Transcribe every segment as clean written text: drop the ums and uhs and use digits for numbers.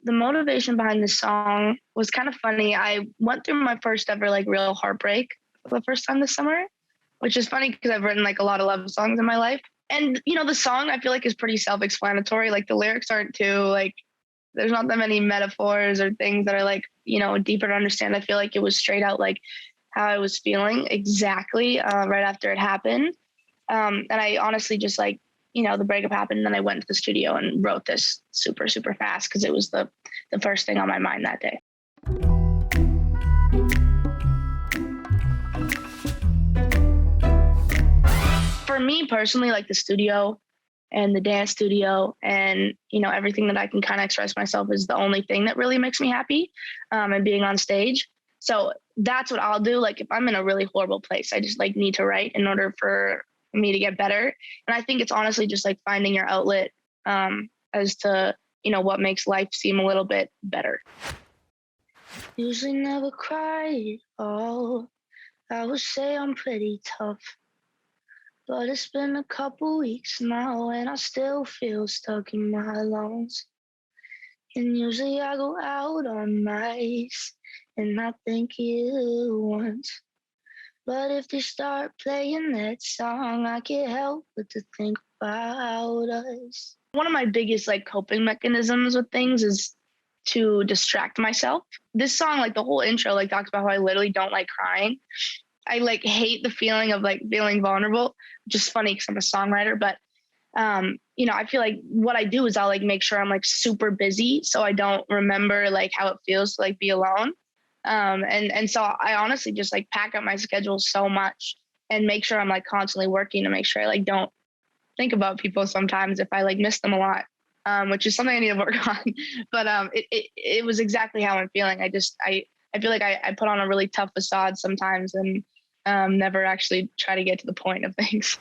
The motivation behind this song was kind of funny. I went through my first ever like real heartbreak for the first time this summer, which is funny because I've written like a lot of love songs in my life. And, the song I feel like is pretty self-explanatory. Like the lyrics aren't too like, there's not that many metaphors or things that are like, deeper to understand. I feel like it was straight out like how I was feeling exactly right after it happened. And I honestly just like, the breakup happened, and then I went to the studio and wrote this super, super fast because it was the first thing on my mind that day. For me personally, like the studio and the dance studio and, everything that I can kind of express myself is the only thing that really makes me happy, and being on stage. So that's what I'll do. Like if I'm in a really horrible place, I just like need to write in order for me to get better. And I think it's honestly just like finding your outlet as to, what makes life seem a little bit better. Usually never cry. Oh, I would say I'm pretty tough. But it's been a couple weeks now and I still feel stuck in my lungs. And usually I go out on nights and I think you once. But if they start playing that song, I can't help but to think about us. One of my biggest like coping mechanisms with things is to distract myself. This song, like the whole intro, like talks about how I literally don't like crying. I like hate the feeling of like feeling vulnerable, which is funny because I'm a songwriter, but I feel like what I do is I'll like make sure I'm like super busy so I don't remember like how it feels to like be alone. And so I honestly just like pack up my schedule so much and make sure I'm like constantly working to make sure I like don't think about people sometimes if I like miss them a lot, which is something I need to work on. But it was exactly how I'm feeling. I feel like I put on a really tough facade sometimes and never actually try to get to the point of things.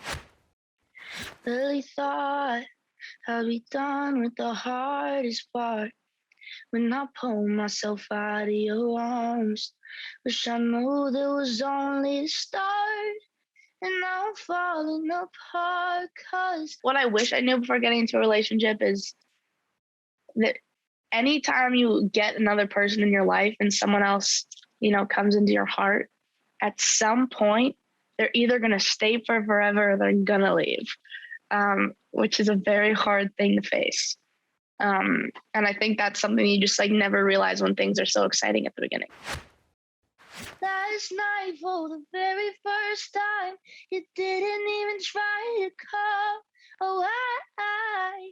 Really thought I'd be done with the hardest part. When I pull myself out of your arms, wish I knew there was only a start, and now I'm falling apart. Cause what I wish I knew before getting into a relationship is that anytime you get another person in your life and someone else, comes into your heart, at some point they're either gonna stay for forever or they're gonna leave, which is a very hard thing to face. And I think that's something you just like never realize when things are so exciting at the beginning. Last night for the very first time, you didn't even try to call. Oh, I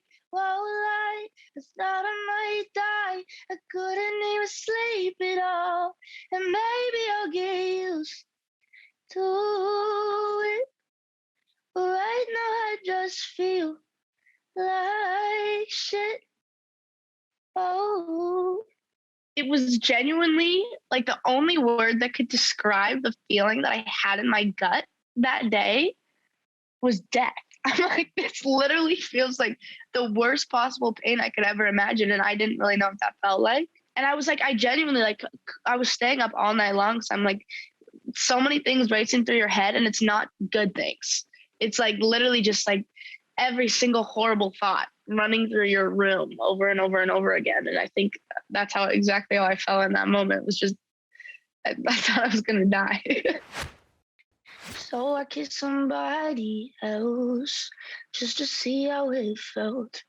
thought I might die. I couldn't even sleep at all. And maybe I'll get used to it. But right now I just feel like shit. Oh, it was genuinely like the only word that could describe the feeling that I had in my gut that day was death. I'm like, this literally feels like the worst possible pain I could ever imagine. And I didn't really know what that felt like. And I was like, I genuinely like, I was staying up all night long. So I'm like, so many things racing through your head and it's not good things. It's like literally just like every single horrible thought running through your room over and over and over again. And I think that's exactly how I felt in that moment. It was just, I thought I was going to die. So I kissed somebody else just to see how it felt.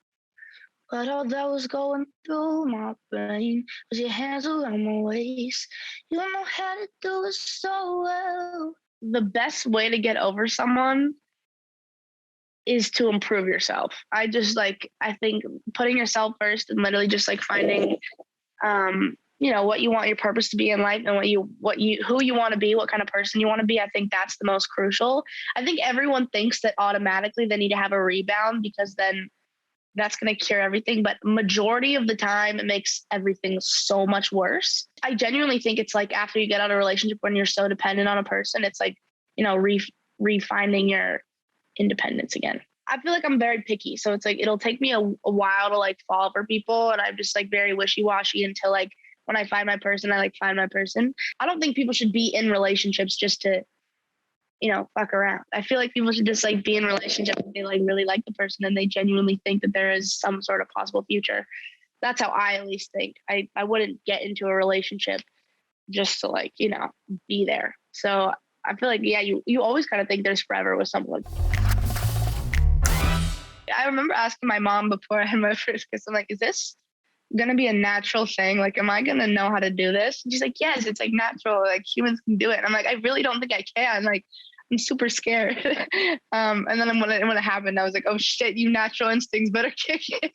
But all that was going through my brain was your hands around my waist. You know how to do it so well. The best way to get over someone is to improve yourself. I think putting yourself first and literally just like finding, what you want your purpose to be in life and who you want to be, what kind of person you want to be. I think that's the most crucial. I think everyone thinks that automatically they need to have a rebound because then that's going to cure everything. But majority of the time it makes everything so much worse. I genuinely think it's like after you get out of a relationship when you're so dependent on a person, it's like, refinding your independence again. I feel like I'm very picky. So it's like, it'll take me a while to like fall for people. And I'm just like very wishy-washy until like when I find my person, I like find my person. I don't think people should be in relationships just to, fuck around. I feel like people should just like be in relationships if they like really like the person and they genuinely think that there is some sort of possible future. That's how I at least think. I wouldn't get into a relationship just to like, be there. So I feel like, yeah, you always kind of think there's forever with someone. I remember asking my mom before I had my first kiss, I'm like, is this going to be a natural thing? Like, am I going to know how to do this? And she's like, yes, it's like natural. Like humans can do it. And I'm like, I really don't think I can. Like, I'm super scared. And then when it happened, I was like, oh shit, you natural instincts better kick it.